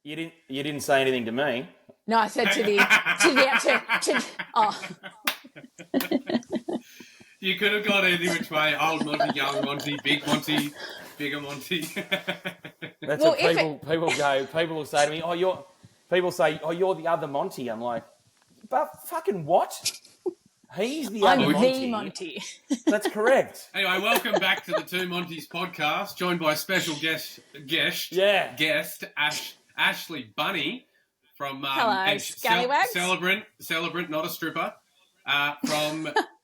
You didn't say anything to me. No, I said You could have gone either which way. Old Monty, young Monty, big Monty, bigger Monty. That's what people go. People will say to me, you're the other Monty. I'm like, but fucking what? He's the other Monty. I'm the Monty. That's correct. Anyway, welcome back to the Two Monties podcast, joined by special guest Ashlee Bunney from Hello, Scallywags. celebrant, not a stripper, from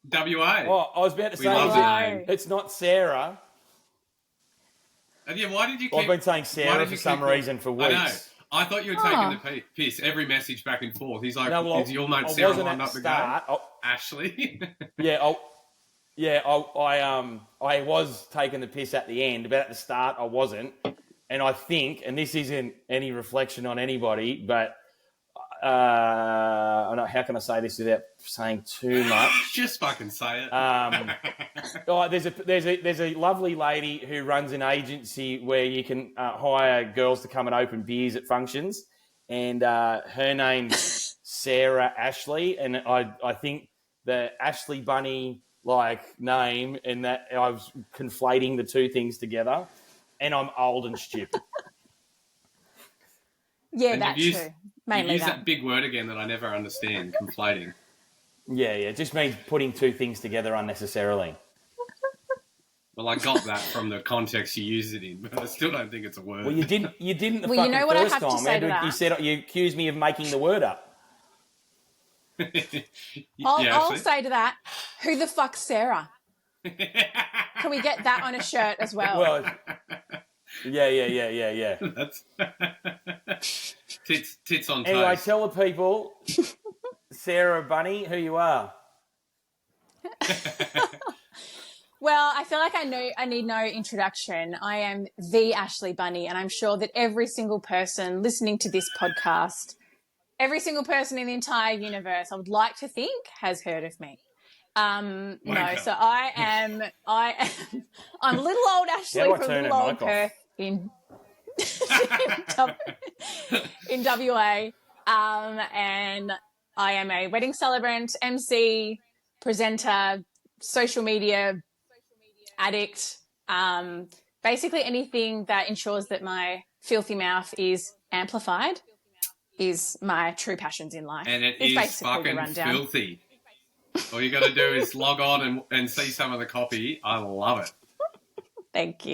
WA. Oh, I was about to say, it's not Sarah. Yeah, why did you? I've been saying Sarah for some reason for weeks. I know. I thought you were taking the piss. Every message back and forth. He's like, is your mate Sarah lined up to go? Ashlee. I was taking the piss at the end, but at the start I wasn't. And I think, and this isn't any reflection on anybody, but how can I say this without saying too much? Just fucking say it. There's a lovely lady who runs an agency where you can hire girls to come and open beers at functions, and her name's Sarah Ashlee, and I think the Ashlee Bunney name, and that I was conflating the two things together, and I'm old and stupid. Yeah, and that's true. Mainly you use that big word again that I never understand, conflating. Yeah, it just means putting two things together unnecessarily. Well, I got that from the context you used it in, but I still don't think it's a word. Well, you didn't the well, fucking you know what first I have time. To say to that? You accused me of making the word up. I'll say to that, who the fuck's Sarah? Can we get that on a shirt as well? Well, yeah. That's tits on toast. Anyway, tell the people, Sarah Bunney, who you are. Well, I feel like I need no introduction. I am the Ashlee Bunney, and I'm sure that every single person listening to this podcast, every single person in the entire universe, I would like to think, has heard of me. I'm little old Ashlee from little old Perth in WA, and I am a wedding celebrant, MC, presenter, social media addict, basically anything that ensures that my filthy mouth is amplified is my true passions in life. And it's fucking filthy. All you got to do is log on and see some of the copy. I love it. Thank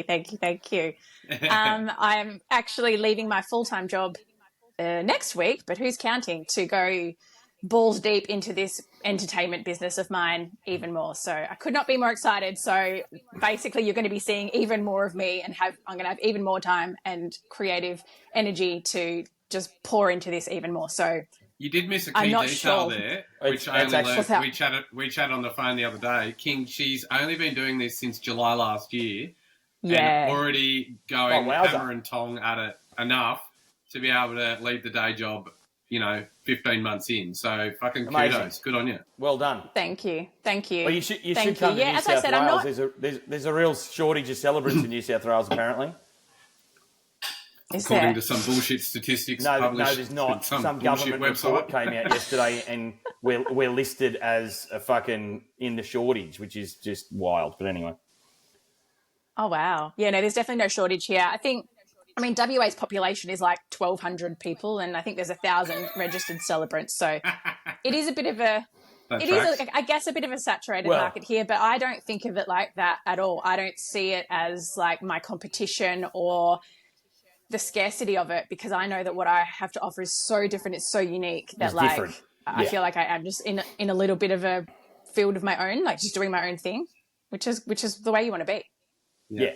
you. I'm actually leaving my full-time job next week, but who's counting, to go balls deep into this entertainment business of mine even more. So I could not be more excited. So basically you're going to be seeing even more of me, and I'm going to have even more time and creative energy to just pour into this even more. So you did miss a key detail there, which I only learned. We chatted on the phone the other day. King, she's only been doing this since July last year. Yeah. And already going hammer and tong at it enough to be able to leave the day job, 15 months in. So fucking kudos. Amazing. Good on you. Well done. Thank you. Well, you should come to New South Wales. There's a real shortage of celebrants in New South Wales, apparently. According to some bullshit statistics published. No, there's not. Some government report came out yesterday, and we're listed as a fucking in the shortage, which is just wild. But anyway. Oh, wow. Yeah, no, there's definitely no shortage here. WA's population is like 1,200 people, and I think there's 1,000 registered celebrants. So it is a bit of a bit of a saturated market here, but I don't think of it like that at all. I don't see it as like my competition or the scarcity of it, because I know that what I have to offer is so different. It's so unique that I feel like I am just in a little bit of a field of my own, like just doing my own thing, which is the way you want to be. Yeah.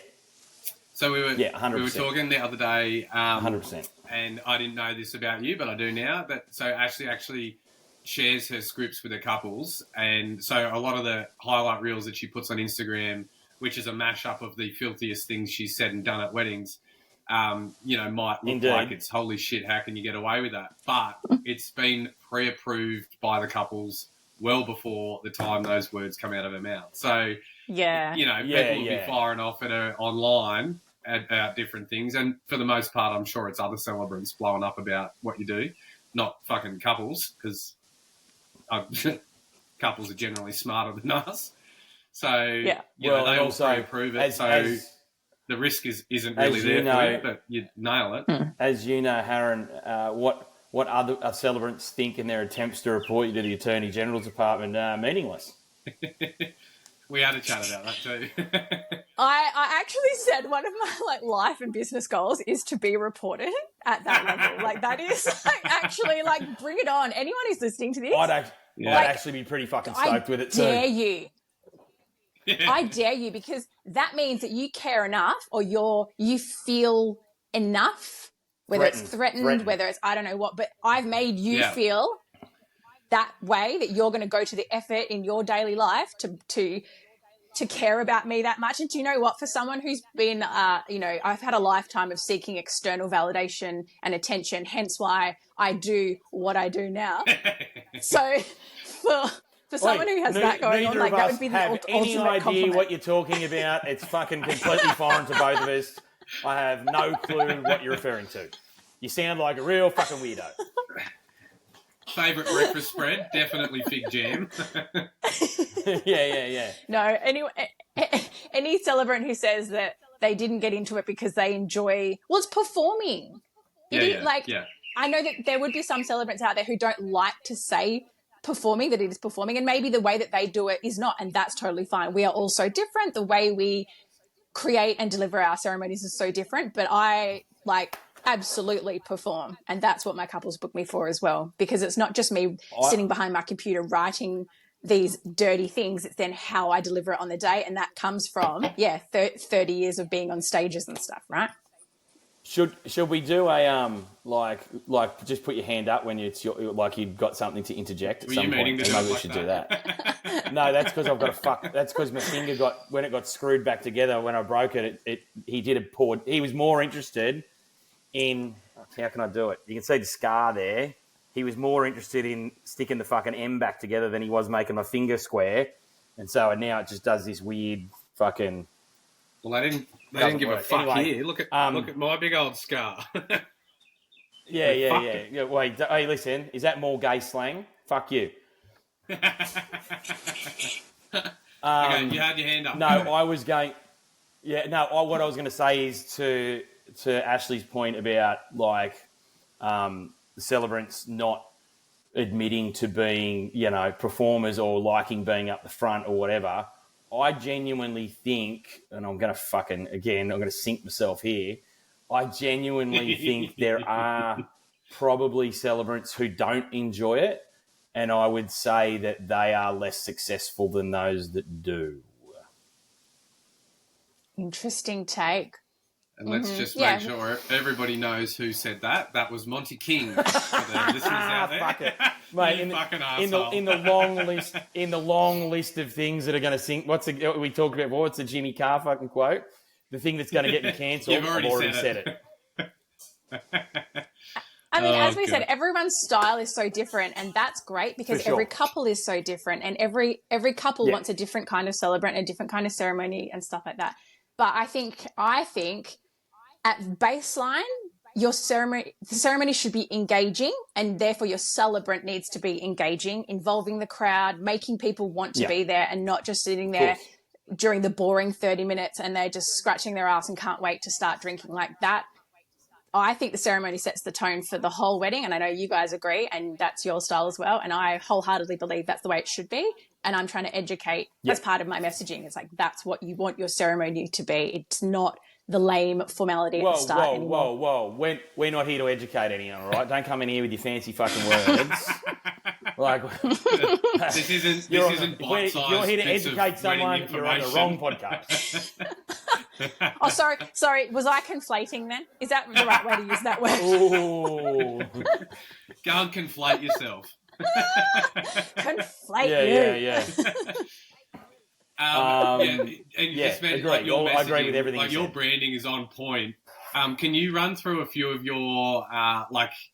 So we were 100%. We were talking the other day, 100%, and I didn't know this about you, but I do now. So Ashlee actually shares her scripts with her couples, and so a lot of the highlight reels that she puts on Instagram, which is a mashup of the filthiest things she's said and done at weddings, might look like it's holy shit, how can you get away with that? But it's been pre-approved by the couples well before the time those words come out of her mouth. So, people will be firing off at her online about different things. And for the most part, I'm sure it's other celebrants blowing up about what you do, not fucking couples, because couples are generally smarter than us. So, Yeah. you know, they also, all pre-approve it. So the risk isn't really there for you, but you nail it. As you know, Harren, what other celebrants think in their attempts to report you to the Attorney General's Department meaningless? We had a chat about that too. I actually said one of my life and business goals is to be reported at that level. That is actually bring it on. Anyone who's listening to this, I'd actually be pretty fucking stoked with it too. I dare you. Yeah. I dare you, because that means that you care enough, or you feel enough, whether it's threatened, whether it's I don't know what, but I've made you feel that way, that you're going to go to the effort in your daily life to care about me that much. And do you know what? For someone who's been, I've had a lifetime of seeking external validation and attention, hence why I do what I do now. So for someone who has that going on, that would be the ultimate compliment. Any idea what you're talking about? It's fucking completely foreign to both of us. I have no clue what you're referring to. You sound like a real fucking weirdo. Favourite breakfast spread? Definitely fig jam. Yeah. No, anyway, any celebrant who says that they didn't get into it because they enjoy, it's performing. I know that there would be some celebrants out there who don't like to say performing, that it is performing, and maybe the way that they do it is not, and that's totally fine. We are all so different. The way we create and deliver our ceremonies is so different, but I absolutely perform, and that's what my couples book me for as well, because it's not just me sitting behind my computer writing these dirty things, it's then how I deliver it on the day, and that comes from 30 years of being on stages and stuff, right? Should we do a just put your hand up when you've got something to interject at some point, and maybe we should do that. No, that's because I've got that's because my finger when it got screwed back together when I broke it. He was more interested in, how can I do it? You can see the scar there. He was more interested in sticking the fucking M back together than he was making my finger square. And so now it just does this weird fucking... Well, they didn't give a fuck here. Look at my big old scar. Yeah. Wait, hey, listen, is that more gay slang? Fuck you. Okay, you had your hand up. No, I was going... Yeah, no, what I was going to say is to Ashlee's point about the celebrants not admitting to being, performers or liking being up the front or whatever. I genuinely think, and I'm going to sink myself here. I genuinely think there are probably celebrants who don't enjoy it, and I would say that they are less successful than those that do. Interesting take. And let's just make sure everybody knows who said that. That was Monty King for the listeners out there. Fuck it. Mate, in the long list of things that are going to sink, we talked about before, what's the Jimmy Carr fucking quote? The thing that's going to get me cancelled, I've already said it. I mean, as we said, everyone's style is so different, and that's great because every couple is so different, and every couple wants a different kind of celebrant, a different kind of ceremony and stuff like that. But I think at baseline, the ceremony should be engaging, and therefore your celebrant needs to be engaging, involving the crowd, making people want to be there, and not just sitting there during the boring 30 minutes and they're just scratching their ass and can't wait to start drinking like that. I think the ceremony sets the tone for the whole wedding, and I know you guys agree, and that's your style as well, and I wholeheartedly believe that's the way it should be, and I'm trying to educate. That's part of my messaging. It's that's what you want your ceremony to be. It's not the lame formality at the start anymore. Whoa. We're not here to educate anyone, all right? Don't come in here with your fancy fucking words. This isn't bite-sized. If you're here to educate someone, you're on the wrong podcast. Oh, sorry. Was I conflating then? Is that the right way to use that word? Ooh. Go and conflate yourself. Conflate you. Yeah. Agree. I agree with everything. Your branding is on point. Can you run through a few of your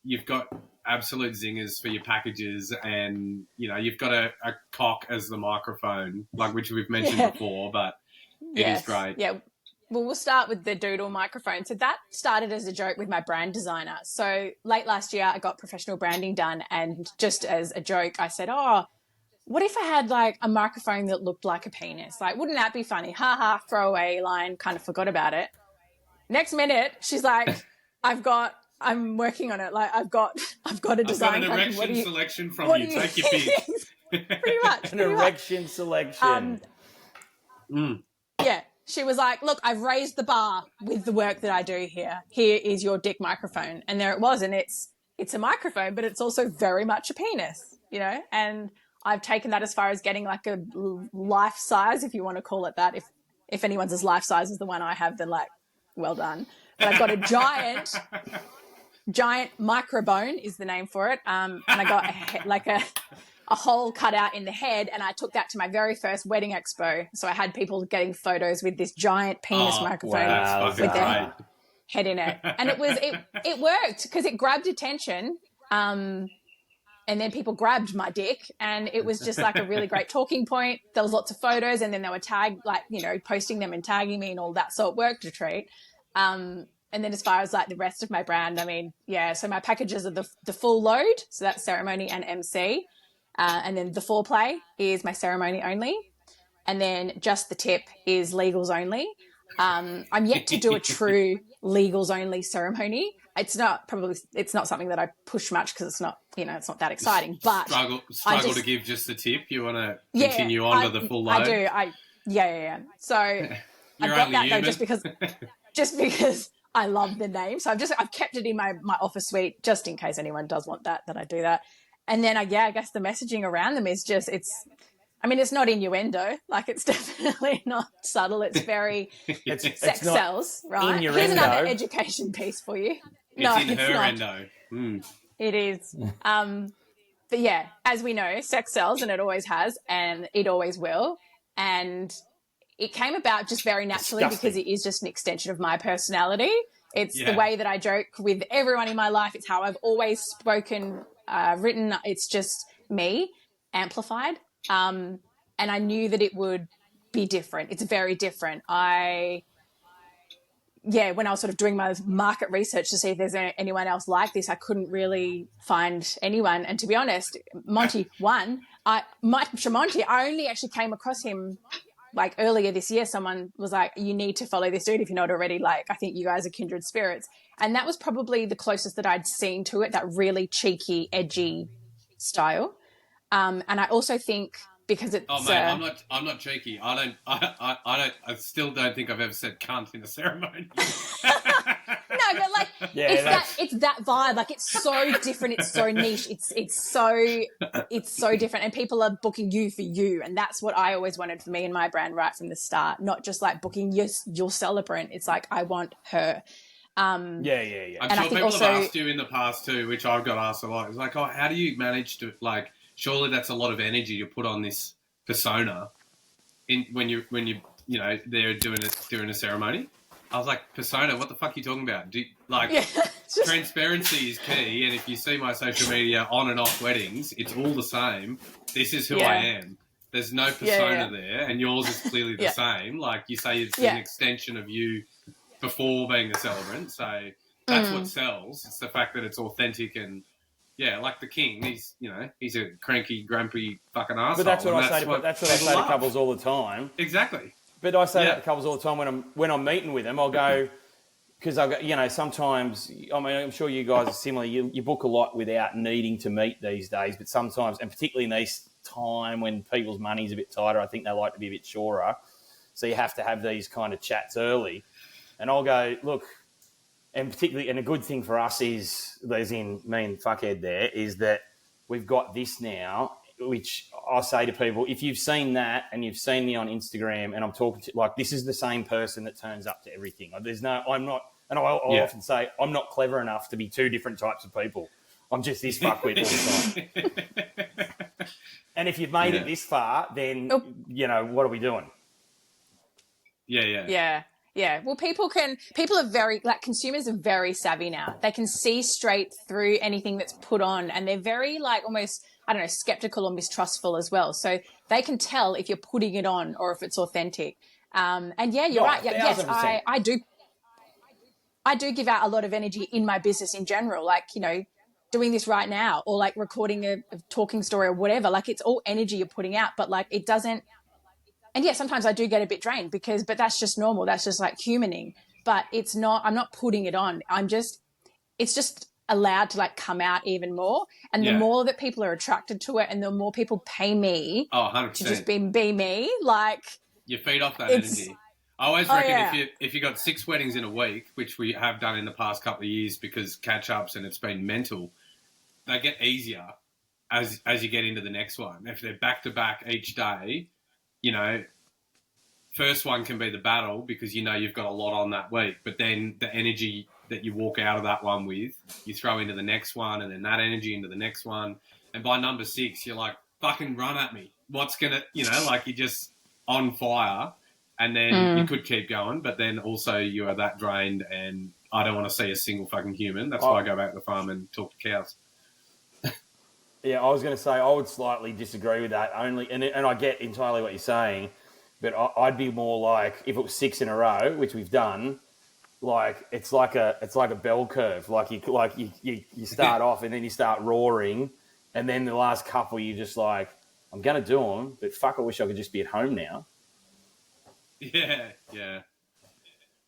you've got absolute zingers for your packages, and you've got a cock as the microphone, which we've mentioned before, but it is great. Yeah. Well, we'll start with the Doodle microphone. So that started as a joke with my brand designer. So late last year, I got professional branding done. And just as a joke, I said, oh, what if I had like a microphone that looked like a penis? Like, wouldn't that be funny? Ha ha, throwaway line, kind of forgot about it. Next minute, she's like, I'm working on it. Like, I've got a design. I've got an erection selection from you. Take your pick. Pretty much. An erection selection. Yeah. She was like, look, I've raised the bar with the work that I do here. Here is your dick microphone. And there it was. And it's a microphone, but it's also very much a penis, you know? And I've taken that as far as getting like a life size, if you want to call it that. If anyone's as life size as the one I have, then like, well done. But I've got a giant microbone is the name for it. And I got a hole cut out in the head, and I took that to my very first wedding expo. So I had people getting photos with this giant penis microphone with their head in it. And it worked because it grabbed attention. And then people grabbed my dick, and it was just like a really great talking point. There was lots of photos, and then they were posting them and tagging me and all that. So it worked a treat. And then as far as like the rest of my brand, I mean, yeah, so my packages are the full load. So that's ceremony and MC. And then the foreplay is my ceremony only. And then just the tip is legals only. I'm yet to do a true legals only ceremony. It's not something that I push much because it's not that exciting. But struggle to give just the tip. You want to continue on to the full load? I do. Yeah. So I got that though just because I love the name. So I've kept it in my office suite just in case anyone does want that I do that. And then I guess the messaging around them is just it's not innuendo. Like, it's definitely not subtle. It's very sex sells, right? Innuendo. Here's another education piece for you. It's her-endo. It is. But yeah, as we know, sex sells, and it always has, and it always will. And it came about just very naturally because it is just an extension of my personality. It's the way that I joke with everyone in my life. It's how I've always spoken, written. It's just me amplified. And I knew that it would be different. It's very different. When I was sort of doing my market research to see if there's anyone else like this, I couldn't really find anyone. And to be honest, Mike Tremonti, I only actually came across him like earlier this year. Someone was like, you need to follow this dude if you're not already. Like, I think you guys are kindred spirits. And that was probably the closest that I'd seen to it, that really cheeky, edgy style. And I also think because it's... Oh, mate, I'm not cheeky. I still don't think I've ever said cunt in a ceremony. No, but like, it's that vibe. Like, it's so different. It's so niche. It's so different. And people are booking you for you. And that's what I always wanted for me and my brand right from the start. Not just like booking your celebrant. It's like, I want her. I'm sure people have asked you in the past too, which I've got asked a lot. It's like, oh, how do you manage to, like, surely that's a lot of energy to put on this persona when you they're doing a ceremony. I was like, persona, what the fuck are you talking about? Transparency is key, and if you see my social media on and off weddings, it's all the same. This is who I am. There's no persona there, and yours is clearly the same. Like you say, it's an extension of you before being the celebrant. So that's what sells. It's the fact that it's authentic and like the king. He's a cranky, grumpy fucking arsehole. But that's what I say. That's what I say to couples all the time. Exactly. But I say that to couples all the time when I'm meeting with them. I'll go because sometimes. I mean, I'm sure you guys are similar. You book a lot without needing to meet these days. But sometimes, and particularly in this time when people's money's a bit tighter, I think they like to be a bit surer. So you have to have these kind of chats early. And I'll go, look, and particularly, and a good thing for us is, as in me and fuckhead there, is that we've got this now, which I say to people, if you've seen that and you've seen me on Instagram and I'm talking to, like, this is the same person that turns up to everything. I'm not, and I often say, I'm not clever enough to be two different types of people. I'm just this fuckwit all the time. And if you've made it this far, then, what are we doing? Yeah. Well, people are very, like, consumers are very savvy now. They can see straight through anything that's put on, and they're very, like, almost, I don't know, skeptical or mistrustful as well. So they can tell if you're putting it on or if it's authentic. And yeah, you're right. Yeah, yes, 1000%. I do give out a lot of energy in my business in general, like, you know, doing this right now or like recording a talking story or whatever. Like it's all energy you're putting out, but like it doesn't. And yeah, sometimes I do get a bit drained but that's just normal. That's just like humaning, but I'm not putting it on. It's just allowed to like come out even more. And the more that people are attracted to it and the more people pay me 100%. to just be me, like you feed off that energy. I always reckon if you got 6 weddings in a week, which we have done in the past couple of years because catch-ups and it's been mental, they get easier as you get into the next one. If they're back-to-back each day, you know, first one can be the battle because you know you've got a lot on that week, but then the energy that you walk out of that one with, you throw into the next one, and then that energy into the next one. And by number 6, you're like, fucking run at me. What's going to, you know, like you're just on fire. And then you could keep going, but then also you are that drained and I don't want to see a single fucking human. That's why I go back to the farm and talk to cows. Yeah, I was going to say I would slightly disagree with that only, and I get entirely what you're saying, but I'd be more like if it was 6 in a row, which we've done, like it's like a bell curve. Like you start off and then you start roaring, and then the last couple you're just like, I'm going to do them, but fuck, I wish I could just be at home now. Yeah.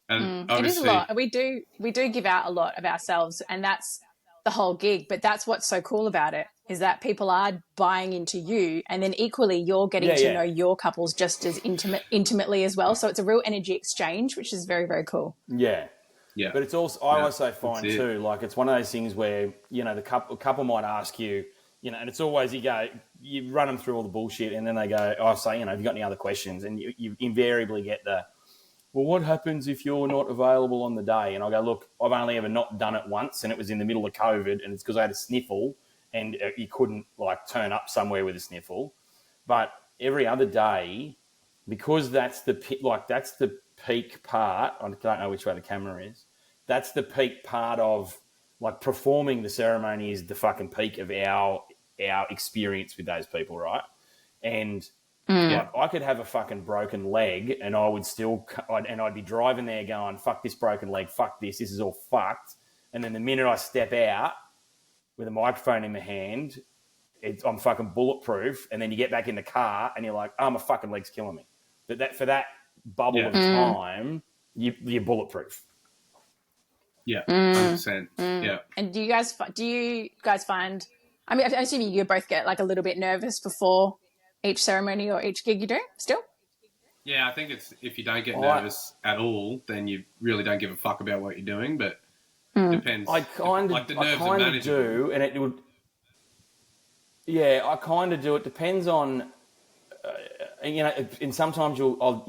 And it is a lot. We do give out a lot of ourselves, and that's the whole gig. But that's what's so cool about it is that people are buying into you, and then equally you're getting to know your couples just as intimately as well. So it's a real energy exchange, which is very, very cool. Yeah. But it's also I also find too, like it's one of those things where you know the couple might ask you. You know, and it's always you run them through all the bullshit, and then they go, "I say, you know, have you got any other questions?" And you invariably get well, what happens if you're not available on the day? And I go, look, I've only ever not done it once, and it was in the middle of COVID, and it's because I had a sniffle, and you couldn't like turn up somewhere with a sniffle. But every other day, because that's the peak part. I don't know which way the camera is. That's the peak part of like performing the ceremony is the fucking peak of our experience with those people, right? And like, I could have a fucking broken leg and I would still, I'd be driving there going, fuck this broken leg, fuck this is all fucked. And then the minute I step out with a microphone in my hand, I'm fucking bulletproof. And then you get back in the car and you're like, oh, my fucking leg's killing me. But for that bubble of time, you're bulletproof. Yeah, 100%. Yeah. And do you guys find? I mean, I'm assuming you both get like a little bit nervous before each ceremony or each gig you do. Still. Yeah, I think it's if you don't get nervous at all, then you really don't give a fuck about what you're doing. But it depends. I kind of do, and it would. Yeah, I kind of do. It depends on. You know, and sometimes you'll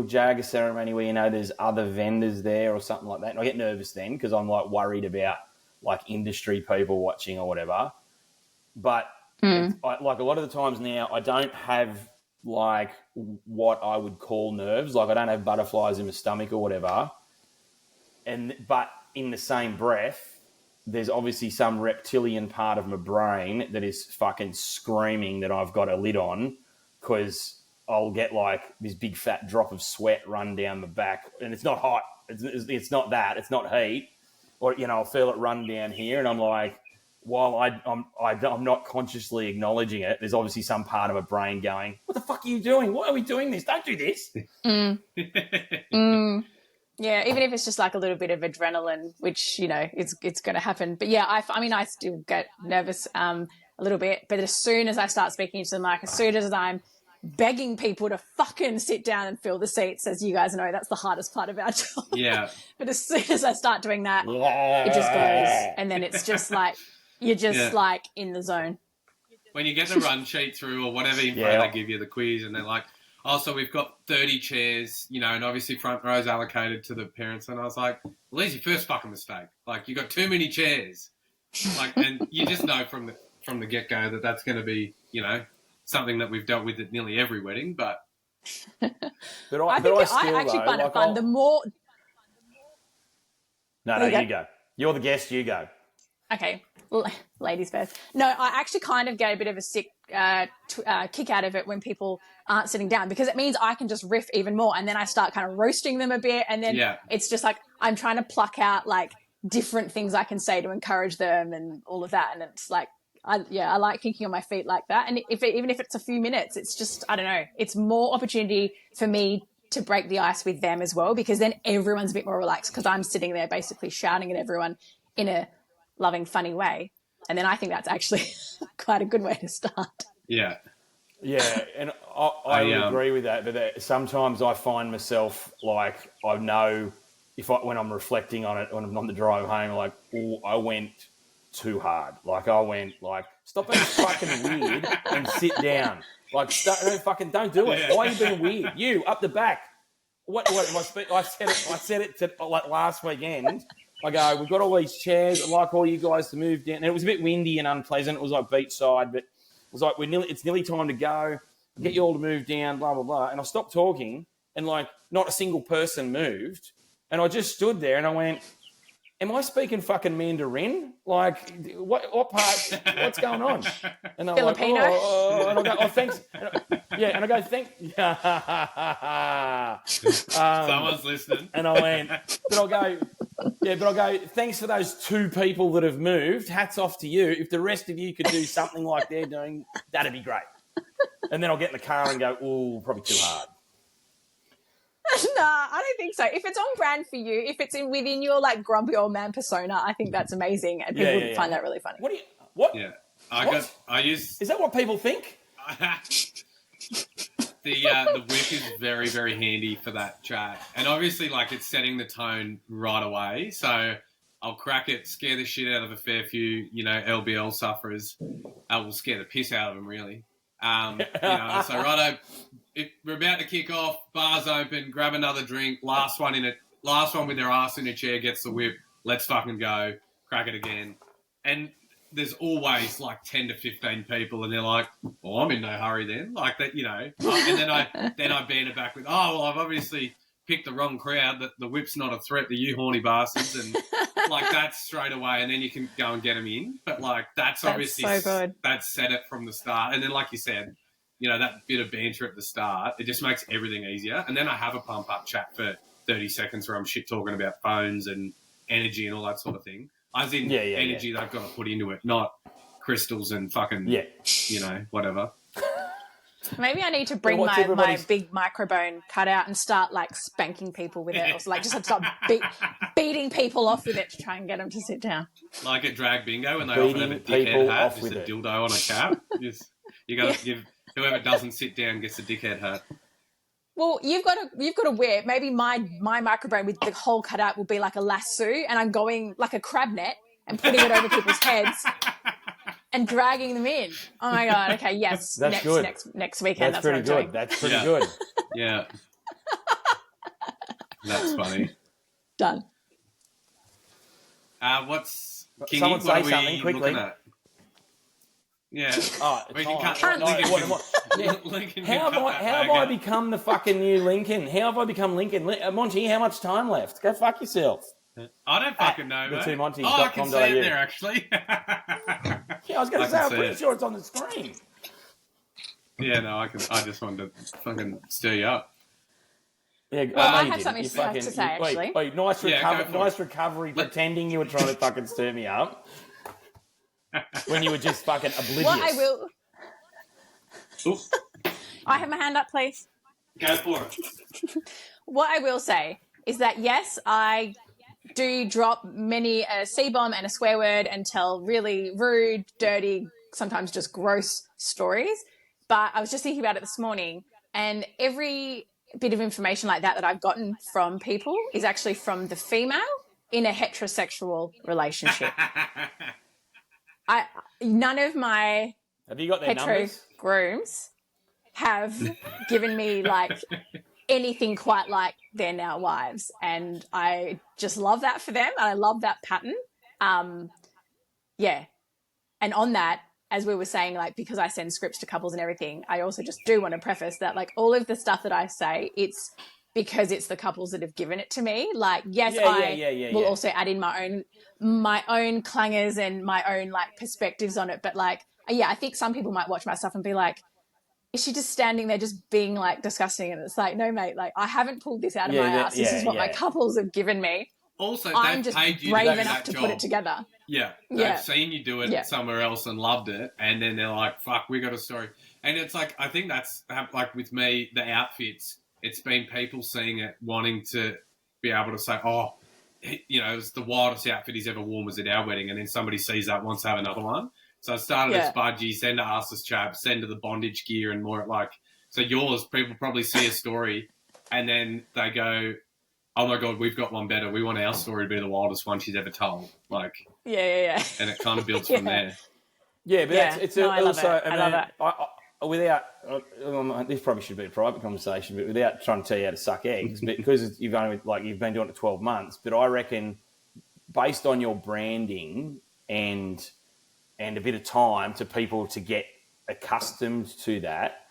jag a ceremony where you know there's other vendors there or something like that, and I get nervous then because I'm like worried about like industry people watching or whatever. But like a lot of the times now, I don't have like what I would call nerves. Like I don't have butterflies in my stomach or whatever. But in the same breath, there's obviously some reptilian part of my brain that is fucking screaming that I've got a lid on. Because I'll get like this big fat drop of sweat run down my back, and it's not hot. It's not that. It's not heat, or you know, I'll feel it run down here, and I'm like, while I'm not consciously acknowledging it, there's obviously some part of my brain going, "What the fuck are you doing? Why are we doing this? Don't do this." Yeah, even if it's just like a little bit of adrenaline, which you know it's going to happen. But yeah, I mean, I still get nervous a little bit, but as soon as I start speaking to them, like as soon as I'm begging people to fucking sit down and fill the seats, as you guys know, that's the hardest part of our job. Yeah. But as soon as I start doing that, it just goes, and then it's just like you're just like in the zone. When you get the run sheet through or whatever info they give you, the quiz, and they're like, oh, so we've got 30 chairs, you know, and obviously front row's allocated to the parents, and I was like, well, there's your first fucking mistake. Like, you got too many chairs. Like, and you just know from the get-go that that's going to be, you know, something that we've dealt with at nearly every wedding, but... I actually find it fun. The more... No, you go. You're the guest, you go. Okay, ladies first. No, I actually kind of get a bit of a sick kick out of it when people aren't sitting down, because it means I can just riff even more, and then I start kind of roasting them a bit, and then it's just like I'm trying to pluck out like different things I can say to encourage them and all of that, and it's like I like thinking on my feet like that, and even if it's a few minutes, it's just, I don't know, it's more opportunity for me to break the ice with them as well, because then everyone's a bit more relaxed, because I'm sitting there basically shouting at everyone in a loving, funny way. And then I think that's actually quite a good way to start. Yeah. Yeah, and I would agree with that. But sometimes I find myself like, I know when I'm reflecting on it, when I'm on the drive home, like, oh, I went too hard. Like, I went like, stop being fucking weird and sit down. Like, don't do it. Why are you being weird? You up the back. I said it to like last weekend. I go, we've got all these chairs. I'd like all you guys to move down. And it was a bit windy and unpleasant. It was like beachside, but it was like it's nearly time to go. Get you all to move down, blah, blah, blah. And I stopped talking, and like not a single person moved. And I just stood there and I went, am I speaking fucking Mandarin? Like, what part? What's going on? And I'm Filipino? like, and I go, oh, thanks. And I go, thank. Someone's listening. And I went, but I'll go, thanks for those 2 people that have moved. Hats off to you. If the rest of you could do something like they're doing, that'd be great. And then I'll get in the car and go, oh, probably too hard. Nah, I don't think so. If it's on brand for you, if it's within your like grumpy old man persona, I think that's amazing, and people would find that really funny. What? Yeah, I use. Is that what people think? The whip is very, very handy for that chat, and obviously, like, it's setting the tone right away. So I'll crack it, scare the shit out of a fair few, LBL sufferers. I will scare the piss out of them, really. So righto, if we're about to kick off, bars open, grab another drink, last one with their ass in a chair gets the whip, let's fucking go, crack it again. And there's always like 10 to 15 people, and they're like, well, I'm in no hurry then, like that, and then I banter back with, oh, well, I've obviously picked the wrong crowd, that the whip's not a threat to you horny bastards, and like that's straight away, and then you can go and get them in. But like that's obviously so good. That's set it from the start, and then like you said, that bit of banter at the start, it just makes everything easier. And then I have a pump up chat for 30 seconds where I'm shit talking about phones and energy and all that sort of thing. As in energy that I've got to put into it, not crystals and fucking whatever. Maybe I need to bring my big microphone cutout and start like spanking people with it, or like just start beating people off with it to try and get them to sit down. Like at drag bingo when they often have a dickhead hat, just a dildo on a cap. You got to give whoever doesn't sit down gets a dickhead hat. Well, you've got a wear. Maybe my microphone with the whole cutout will be like a lasso, and I'm going like a crab net and putting it over people's heads. And dragging them in. Oh my god! Okay, yes. That's next weekend. That's pretty good. That's pretty good. Yeah. That's funny. Done. What's Kingy? Someone say something quickly. Yeah. Oh, Lincoln. How have I become the fucking new Lincoln? How have I become Lincoln? Monty, how much time left? Go fuck yourself. I don't fucking know, mate. I can see it there, actually. Yeah, I was going to say, I'm pretty sure it's on the screen. Yeah, no, I just wanted to fucking stir you up. Yeah, I have something to say, actually. Wait, nice recovery, pretending you were trying to fucking stir me up. When you were just fucking oblivious. What I will... I have my hand up, please. Go for it. What I will say is that, yes, I do drop many a C-bomb and a swear word and tell really rude, dirty, sometimes just gross stories. But I was just thinking about it this morning, and every bit of information like that I've gotten from people is actually from the female in a heterosexual relationship. None of my have you got their hetero numbers? Grooms have given me like anything quite like their now wives, and I just love that for them, and I love that pattern. And on that, as we were saying, like, because I send scripts to couples and everything, I also just do want to preface that, like, all of the stuff that I say, it's because it's the couples that have given it to me. Like, yes, Yeah, I will also add in my own clangers and my own like perspectives on it. But like, I think some people might watch my stuff and be like, is she just standing there just being like disgusting? And it's like, no, mate, like I haven't pulled this out of my ass. This is what my couples have given me. Also, I'm they've just paid you brave to do enough that to job. put it together. Yeah, they've seen you do it somewhere else and loved it, and then they're like, "Fuck, we got a story." And it's like, I think that's like with me, the outfits. It's been people seeing it, wanting to be able to say, "Oh, you know, it's the wildest outfit he's ever worn was at our wedding," and then somebody sees that, wants to have another one. So I started as budgies, then to assless chaps, then to the bondage gear, and more like. So yours, people probably see a story, and then they go, "Oh my God, we've got one better. We want our story to be the wildest one she's ever told." Like, yeah. And it kind of builds from there. Yeah, but I love it. I love it. Without, this probably should be a private conversation, but without trying to tell you how to suck eggs, because you've been doing it 12 months. But I reckon, based on your branding and a bit of time to people to get accustomed to that.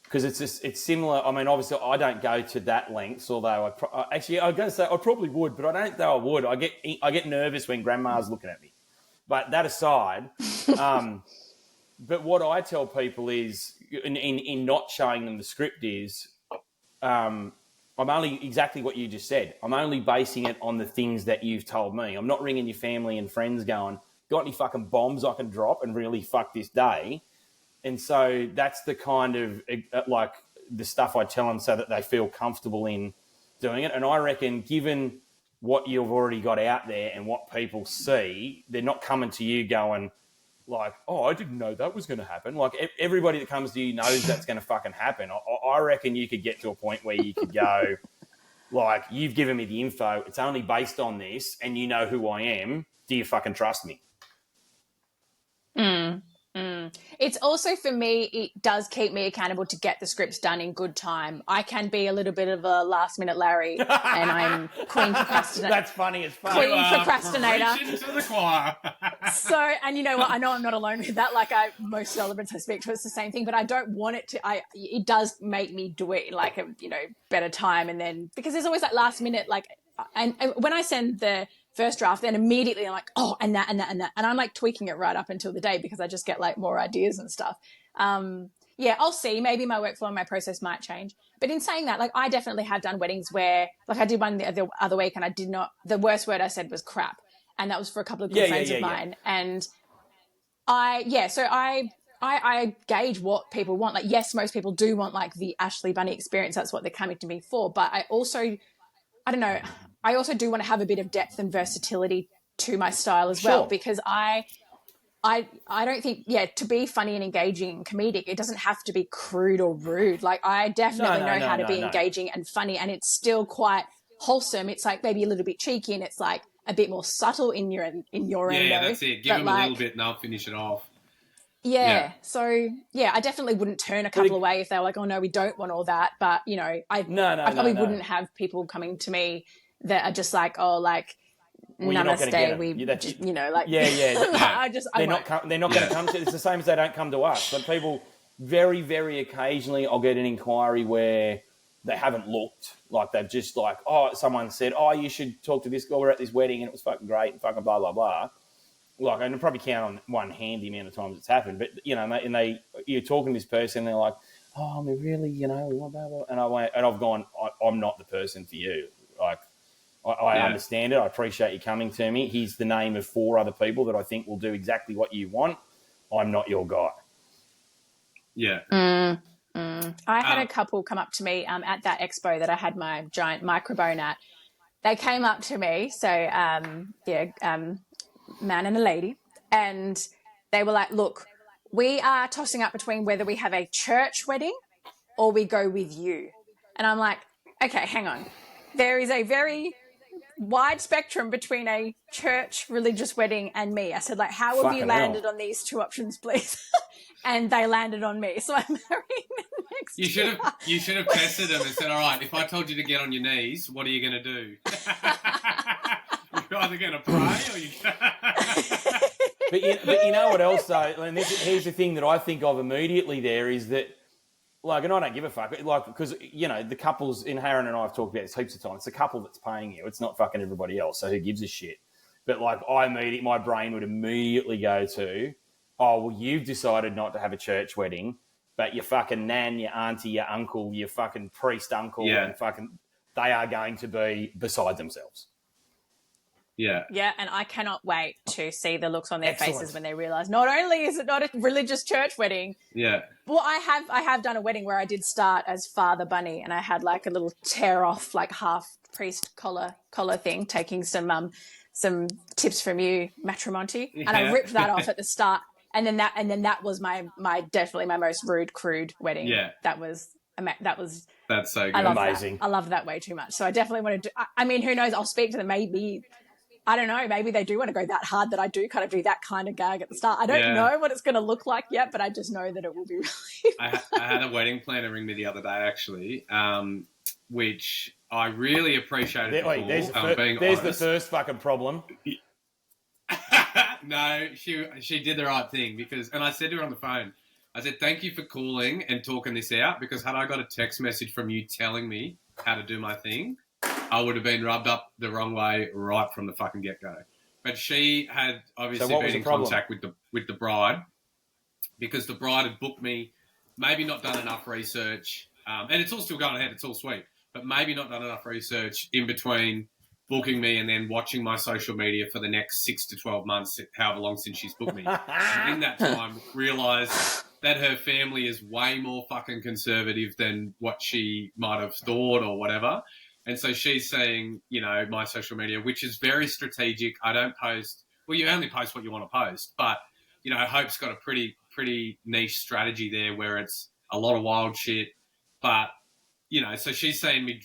Because it's similar. I mean, obviously, I don't go to that lengths. Although I was going to say I probably would, but I don't think I would. I get nervous when Grandma's looking at me. But that aside, but what I tell people is, in not showing them the script is, I'm only exactly what you just said. I'm only basing it on the things that you've told me. I'm not ringing your family and friends going, "Got any fucking bombs I can drop and really fuck this day?" And so that's the kind of like the stuff I tell them so that they feel comfortable in doing it. And I reckon, given what you've already got out there and what people see, they're not coming to you going like, "Oh, I didn't know that was going to happen." Like everybody that comes to you knows that's going to fucking happen. I reckon you could get to a point where you could go like, "You've given me the info. It's only based on this and you know who I am. Do you fucking trust me?" It's also, for me, it does keep me accountable to get the scripts done in good time. I can be a little bit of a last-minute Larry, and I'm queen procrastinator. That's funny as fuck. Queen procrastinator. Preaching to the choir. So, and you know what? I know I'm not alone with that. Like, most celebrants I speak to, it's the same thing. But I don't want it to. It does make me do it in like a better time, and then because there's always that last minute like, and when I send the first draft, then immediately I'm like, "Oh, and that. And I'm like tweaking it right up until the day because I just get like more ideas and stuff. I'll see. Maybe my workflow and my process might change. But in saying that, like I definitely have done weddings where like I did one the other week and I did not, the worst word I said was crap. And that was for a couple of good friends of mine. And I gauge what people want. Like, yes, most people do want like the Ashlee Bunney experience. That's what they're coming to me for. But I also do want to have a bit of depth and versatility to my style as well, because I don't think, to be funny and engaging and comedic, it doesn't have to be crude or rude. Like I definitely know how to be engaging and funny, and it's still quite wholesome. It's like maybe a little bit cheeky and it's like a bit more subtle in your end. Yeah, that's it. Give them a little bit and I'll finish it off. Yeah. So I definitely wouldn't turn a couple away if they were like, "Oh no, we don't want all that." But I probably wouldn't have people coming to me that are just like, "Oh, like namaste." They're not going to come to. It's the same as they don't come to us. But people, very, very occasionally, I'll get an inquiry where they haven't looked. Like they've just like, "Oh, someone said, oh, you should talk to this girl. We're at this wedding and it was fucking great and fucking blah blah blah." Like, I can probably count on one hand the amount of times it's happened. But you're talking to this person, and they're like, "Oh, I mean, really, blah blah blah," and I've gone, "I'm not the person for you." Like, I understand it. I appreciate you coming to me. Here's the name of 4 other people that I think will do exactly what you want. I'm not your guy. Yeah. I had a couple come up to me at that expo that I had my giant microphone at. They came up to me, man and a lady, and they were like, "Look, we are tossing up between whether we have a church wedding or we go with you." And I'm like, "Okay, hang on. There is a very wide spectrum between a church religious wedding and me." I said, like, "How have you landed on these 2 options, please?" And they landed on me. So I'm marrying them next year. You should have tested them and said, "All right, if I told you to get on your knees, what are you going to do?" You're either going to pray or you But you know what else, though? And here's the thing that I think of immediately there is that Like, and I don't give a fuck. Like, because, you know, the couples, in Harren and I have talked about this heaps of times, it's the couple that's paying you. It's not fucking everybody else, so who gives a shit? But, like, my brain would immediately go to, oh, well, you've decided not to have a church wedding, but your fucking nan, your auntie, your uncle, your fucking priest uncle, and fucking, they are going to be beside themselves. Yeah. Yeah, and I cannot wait to see the looks on their faces when they realise not only is it not a religious church wedding. Yeah. Well, I have done a wedding where I did start as Father Bunney, and I had like a little tear off, like half priest collar thing, taking some tips from you, Matrimonti, and I ripped that off at the start, and then that was my definitely my most rude, crude wedding. Yeah. That was. That's so good. Amazing. I love that way too much. So I definitely want to do. I mean, who knows? I'll speak to them. Maybe. I don't know, maybe they do want to go that hard that I do kind of do that kind of gag at the start. I don't know what it's going to look like yet, but I just know that it will be really I had a wedding planner ring me the other day, actually, which I really appreciated. There's the first fucking problem. No, she did the right thing and I said to her on the phone, I said, thank you for calling and talking this out, because had I got a text message from you telling me how to do my thing, I would have been rubbed up the wrong way right from the fucking get-go. But she had obviously been in contact with the bride, because the bride had booked me, maybe not done enough research, and it's all still going ahead, it's all sweet, but maybe not done enough research in between booking me and then watching my social media for the next 6 to 12 months, however long since she's booked me. In that time, realised that her family is way more fucking conservative than what she might have thought or whatever. And so she's saying, you know, my social media, which is very strategic. I don't post. Well, you only post what you want to post. But, you know, Hope's got a pretty niche strategy there where it's a lot of wild shit. But, you know, so she's saying me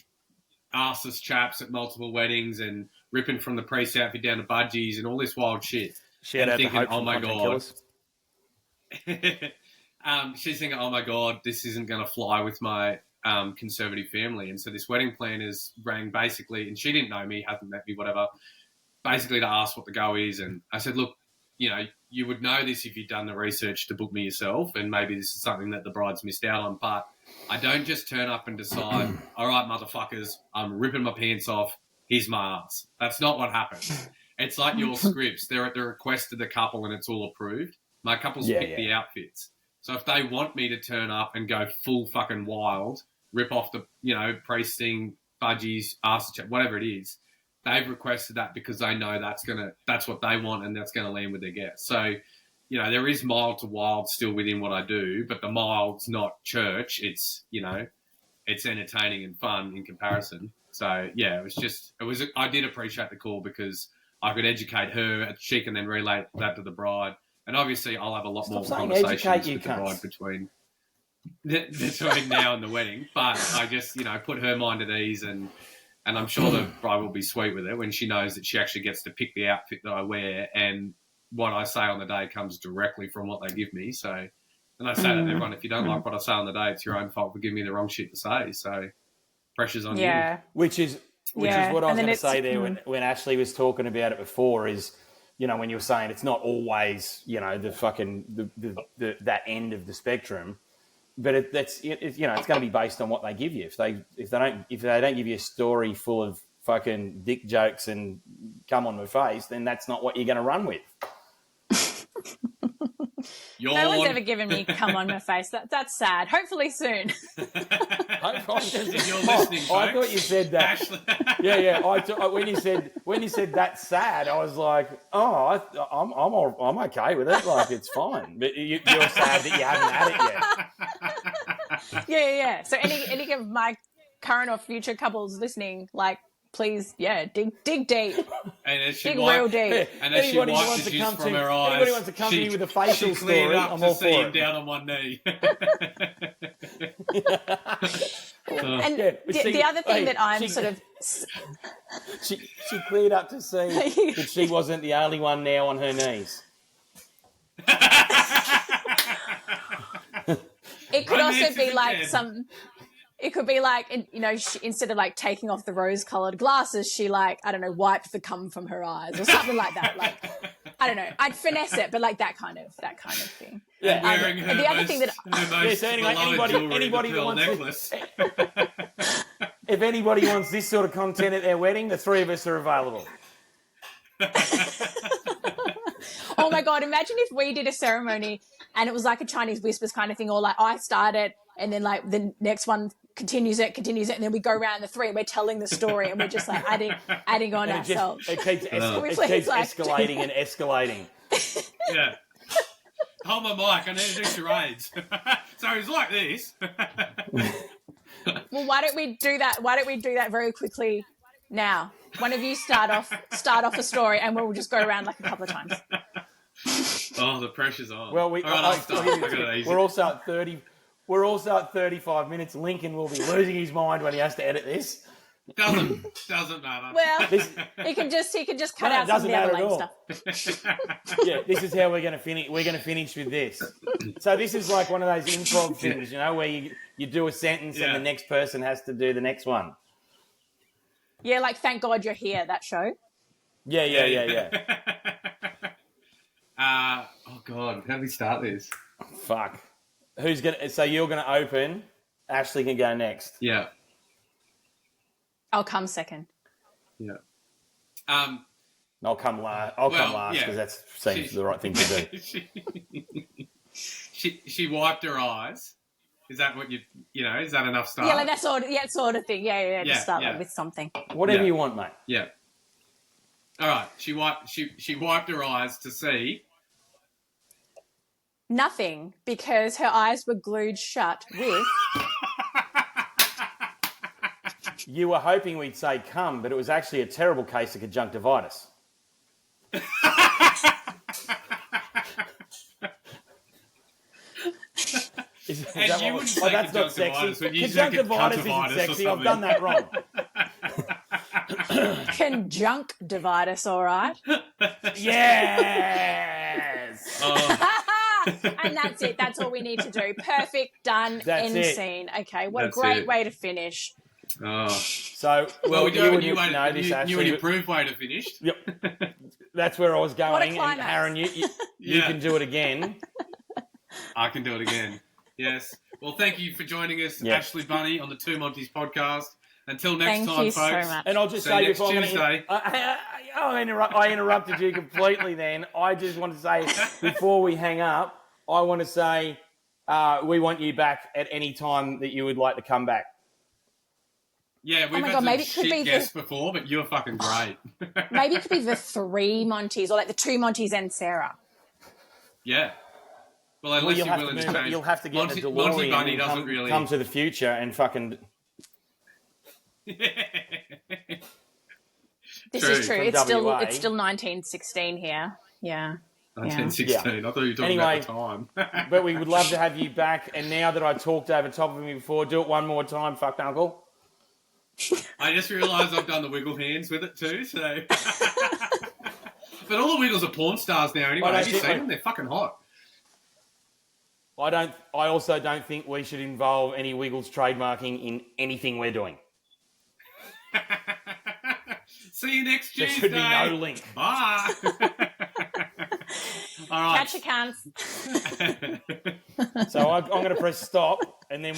arseless chaps at multiple weddings and ripping from the priest outfit down to budgies and all this wild shit. Shout out to Hope from my God. She's thinking, oh, my God, this isn't going to fly with my conservative family. And so this wedding planners rang basically, and she didn't know me, hasn't met me, whatever, basically to ask what the go is. And I said, look, you know, you would know this if you'd done the research to book me yourself, and maybe this is something that the bride's missed out on, but I don't just turn up and decide, all right, motherfuckers, I'm ripping my pants off, here's my ass. That's not what happens. It's like your scripts. They're at the request of the couple and it's all approved. My couples pick the outfits. So if they want me to turn up and go full fucking wild, rip off the, you know, priest thing, budgies, arse check, whatever it is, they've requested that because they know that's what they want and that's going to land with their guests. So, you know, there is mild to wild still within what I do, but the mild's not church. It's, you know, it's entertaining and fun in comparison. So, yeah, I did appreciate the call because I could educate her. She can then relay that to the bride. And obviously I'll have a lot more conversations with the bride between now and the wedding. But I just, you know, put her mind at ease and I'm sure the bride will be sweet with it when she knows that she actually gets to pick the outfit that I wear and what I say on the day comes directly from what they give me. So, and I say to everyone, if you don't like what I say on the day, it's your own fault for giving me the wrong shit to say. So, pressure's on you. Which is what I was going to say there when Ashlee was talking about it before is, you know, when you were saying it's not always, you know, the fucking that end of the spectrum, but it's you know, it's going to be based on what they give you. If they don't give you a story full of fucking dick jokes and come on my face, then that's not what you're going to run with. No one's ever given me come on my face. That's sad. Hopefully soon. You're listening, folks. I thought you said that. Yeah. When you said that's sad, I was like, oh, I'm okay with it. Like it's fine. But you're sad that you haven't had it yet. Yeah. So any of my current or future couples listening, like, please, dig deep. And dig real deep. And as she wipes the juice from her eyes, anybody wants to come to me with a facial story, I'm all for it. Down on one knee. And the other thing that I'm sort of... She cleared up to see that she wasn't the only one now on her knees. It could also be like it could be like, you know, instead of like taking off the rose-coloured glasses, she like, I don't know, wiped the cum from her eyes or something like that. Like, I don't know. I'd finesse it, but like that kind of thing. Yeah. Wearing her the other most, thing that- her most Yeah, so anyway, beloved anybody jewelry, that the wants pearl necklace. If anybody wants this sort of content at their wedding, the three of us are available. Oh my God, imagine if we did a ceremony and it was like a Chinese whispers kind of thing, or like I start it and then like the next one continues it, and then we go around the three and we're telling the story and we're just like adding on And ourselves. it keeps Please, like- escalating and escalating. Yeah. Hold my mic. I need to do charades. So he's like this. Well, why don't we do that? Why don't we do that very quickly now? One of you start off a story and we'll just go around like a couple of times. Oh, the pressure's on. Well, All right, I'll start. I got it easy. we're also at 30. We're also at 35 minutes. Lincoln will be losing his mind when he has to edit this. Doesn't matter. Well, This, he can just cut No, it out some of doesn't the other matter at lame all. stuff. yeah, this is how we're going to finish. We're going to finish with this. So this is like one of those improv things, you know, where you do a sentence and the next person has to do the next one. Yeah, like thank God you're here. That show. Yeah. Oh God, how do we start this? Fuck. Who's gonna? So you're going to open. Ashlee can go next. Yeah. I'll come second. Yeah. I'll come last. I'll come last yeah. because that seems the right thing to do. she wiped her eyes. Is that what you know? Is that enough start? Yeah, like that sort of thing. Yeah. Yeah, Just start yeah. with something. Whatever you want, mate. Yeah. All right. She wiped her eyes to see. Nothing, because her eyes were glued shut with. You were hoping we'd say come, but it was actually a terrible case of conjunctivitis. Is And that you what- wouldn't say that's not conjunctivitis, sexy. but you say Conjunctivitis isn't conjunctivitis or sexy. I've something. done that wrong. Conjunctivitis, all right. Yes. And that's it. That's all we need to do. Perfect, done, That's end it. scene. Okay, what That's a great it. way to finish. Oh. So, Well, you you would knew know this, an Ashlee. improved way to finish. Yep. That's where I was going. What a And climax. Aaron, you Yeah. can do it again. I can do it again. Yes. Well, thank you for joining us, Yeah. Ashlee Bunney, on the Two Monties podcast. Until next Thank time, you folks. so much. And I'll just See you say next before Tuesday. I interrupted you completely then. I just want to say, before we hang up, I want to say we want you back at any time that you would like to come back. Yeah, we've my had God, some maybe it could shit be guests before, but you're fucking great. Maybe it could be the 3 Monties, or like the 2 Monties and Sarah. Yeah. Well, unless you're willing to change. You'll have to get Monty, in the Monty DeLorean Bunny and doesn't really... come to the future and fucking... This True, is true. from It's still WA. 1916 here. Yeah. 1916. I thought you were talking Anyway, about the time. But we would love to have you back. And now that I talked over top of me before, do it one more time, fuck uncle. I just realised I've done the wiggle hands with it too, so... But all the Wiggles are porn stars now anyway. I don't Have you think- seen them? They're fucking hot. I also don't think we should involve any Wiggles trademarking in anything we're doing. See you next There Tuesday. should be no link. Bye. All right. Catch your cunts. So I'm going to press stop, and then